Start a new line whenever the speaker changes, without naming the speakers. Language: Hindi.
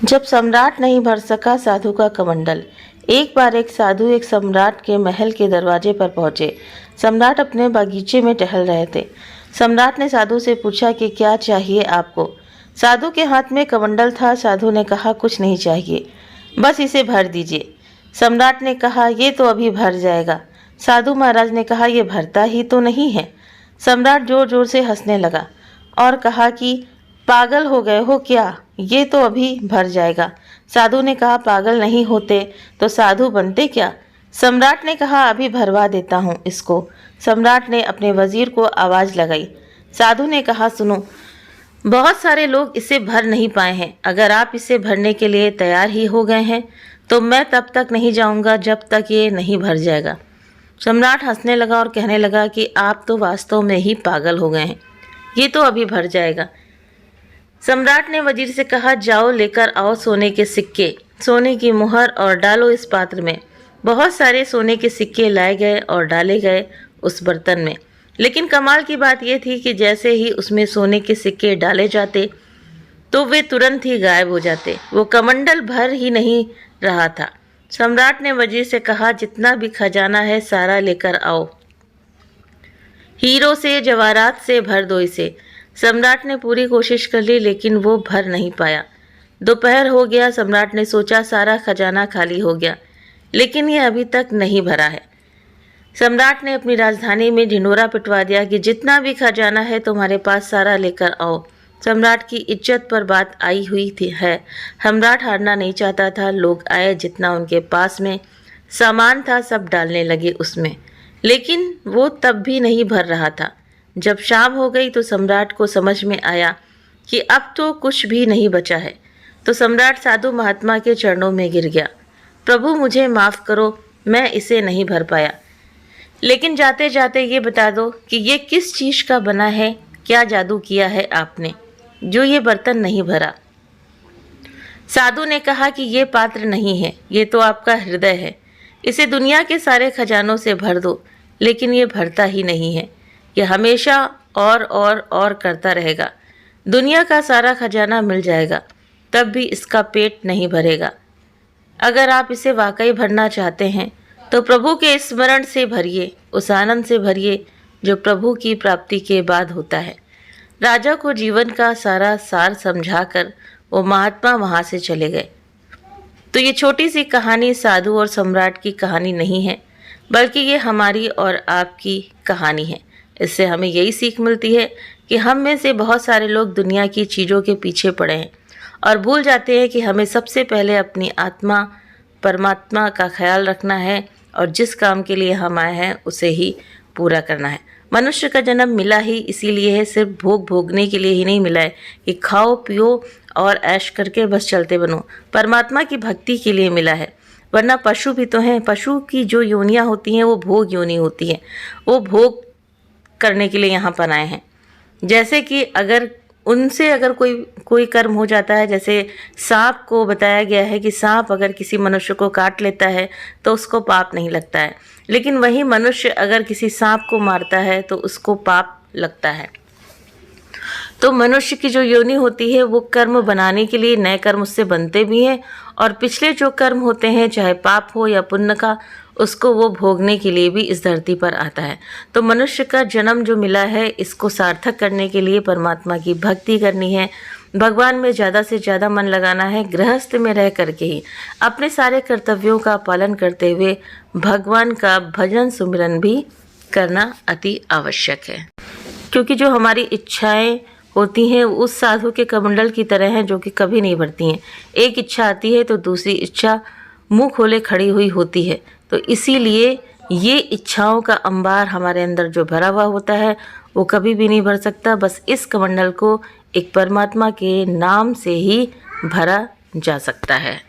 जब सम्राट नहीं भर सका साधु का कमंडल। एक बार एक साधु एक सम्राट के महल के दरवाजे पर पहुंचे। सम्राट अपने बागीचे में टहल रहे थे। सम्राट ने साधु से पूछा कि क्या चाहिए आपको। साधु के हाथ में कमंडल था। साधु ने कहा कुछ नहीं चाहिए, बस इसे भर दीजिए। सम्राट ने कहा ये तो अभी भर जाएगा। साधु महाराज ने कहा यह भरता ही तो नहीं है। सम्राट जोर जोर से हंसने लगा और कहा कि पागल हो गए हो क्या, ये तो अभी भर जाएगा। साधु ने कहा पागल नहीं होते तो साधु बनते क्या। सम्राट ने कहा अभी भरवा देता हूँ इसको। सम्राट ने अपने वजीर को आवाज़ लगाई। साधु ने कहा सुनो, बहुत सारे लोग इसे भर नहीं पाए हैं। अगर आप इसे भरने के लिए तैयार ही हो गए हैं तो मैं तब तक नहीं जाऊंगा जब तक ये नहीं भर जाएगा। सम्राट हंसने लगा और कहने लगा कि आप तो वास्तव में ही पागल हो गए हैं, ये तो अभी भर जाएगा। सम्राट ने वजीर से कहा जाओ लेकर आओ सोने के सिक्के, सोने की मुहर और डालो इस पात्र में। बहुत सारे सोने के सिक्के लाए गए और डाले गए उस बर्तन में। लेकिन कमाल की बात यह थी कि जैसे ही उसमें सोने के सिक्के डाले जाते तो वे तुरंत ही गायब हो जाते। वो कमंडल भर ही नहीं रहा था। सम्राट ने वजीर से कहा जितना भी खजाना है सारा लेकर आओ, हीरो से जवाहरात से भर दो इसे। सम्राट ने पूरी कोशिश कर ली लेकिन वो भर नहीं पाया। दोपहर हो गया। सम्राट ने सोचा सारा खजाना खाली हो गया, लेकिन ये अभी तक नहीं भरा है। सम्राट ने अपनी राजधानी में ढिंढोरा पिटवा दिया कि जितना भी खजाना है तुम्हारे पास सारा लेकर आओ। सम्राट की इज्जत पर बात आई हुई थी है। सम्राट हारना नहीं चाहता था। लोग आए, जितना उनके पास में सामान था सब डालने लगे उसमें, लेकिन वो तब भी नहीं भर रहा था। जब शाम हो गई तो सम्राट को समझ में आया कि अब तो कुछ भी नहीं बचा है। तो सम्राट साधु महात्मा के चरणों में गिर गया। प्रभु मुझे माफ़ करो, मैं इसे नहीं भर पाया, लेकिन जाते जाते ये बता दो कि ये किस चीज़ का बना है, क्या जादू किया है आपने जो ये बर्तन नहीं भरा। साधु ने कहा कि ये पात्र नहीं है, ये तो आपका हृदय है। इसे दुनिया के सारे खजानों से भर दो, लेकिन ये भरता ही नहीं है। यह हमेशा और करता रहेगा। दुनिया का सारा खजाना मिल जाएगा तब भी इसका पेट नहीं भरेगा। अगर आप इसे वाकई भरना चाहते हैं तो प्रभु के स्मरण से भरिए, उस आनंद से भरिए जो प्रभु की प्राप्ति के बाद होता है। राजा को जीवन का सारा सार समझाकर वो महात्मा वहाँ से चले गए। तो ये छोटी सी कहानी साधु और सम्राट की कहानी नहीं है, बल्कि ये हमारी और आपकी कहानी है। इससे हमें यही सीख मिलती है कि हम में से बहुत सारे लोग दुनिया की चीज़ों के पीछे पड़े हैं और भूल जाते हैं कि हमें सबसे पहले अपनी आत्मा परमात्मा का ख्याल रखना है और जिस काम के लिए हम आए हैं उसे ही पूरा करना है। मनुष्य का जन्म मिला ही इसीलिए है, सिर्फ भोगने के लिए ही नहीं मिला है कि खाओ पियो और ऐश करके बस चलते बनो। परमात्मा की भक्ति के लिए मिला है, वरना पशु भी तो हैं। पशु की जो योनियाँ होती हैं वो भोग योनि होती हैं, वो भोग करने के लिए यहाँ पर आए हैं। जैसे कि अगर उनसे अगर कोई कर्म हो जाता है, जैसे सांप को बताया गया है कि सांप अगर किसी मनुष्य को काट लेता है तो उसको पाप नहीं लगता है, लेकिन वही मनुष्य अगर किसी सांप को मारता है तो उसको पाप लगता है। तो मनुष्य की जो योनि होती है वो कर्म बनाने के लिए, नए कर्म उससे बनते भी हैं, और पिछले जो कर्म होते हैं चाहे पाप हो या पुण्य का, उसको वो भोगने के लिए भी इस धरती पर आता है। तो मनुष्य का जन्म जो मिला है इसको सार्थक करने के लिए परमात्मा की भक्ति करनी है, भगवान में ज़्यादा से ज़्यादा मन लगाना है। गृहस्थ में रह करके ही अपने सारे कर्तव्यों का पालन करते हुए भगवान का भजन सुमिरन भी करना अति आवश्यक है, क्योंकि जो हमारी इच्छाएं होती हैं उस साधु के कमंडल की तरह हैं जो कि कभी नहीं भरती हैं। एक इच्छा आती है तो दूसरी इच्छा मुंह खोले खड़ी हुई होती है। तो इसीलिए ये इच्छाओं का अंबार हमारे अंदर जो भरा हुआ होता है वो कभी भी नहीं भर सकता। बस इस कमंडल को एक परमात्मा के नाम से ही भरा जा सकता है।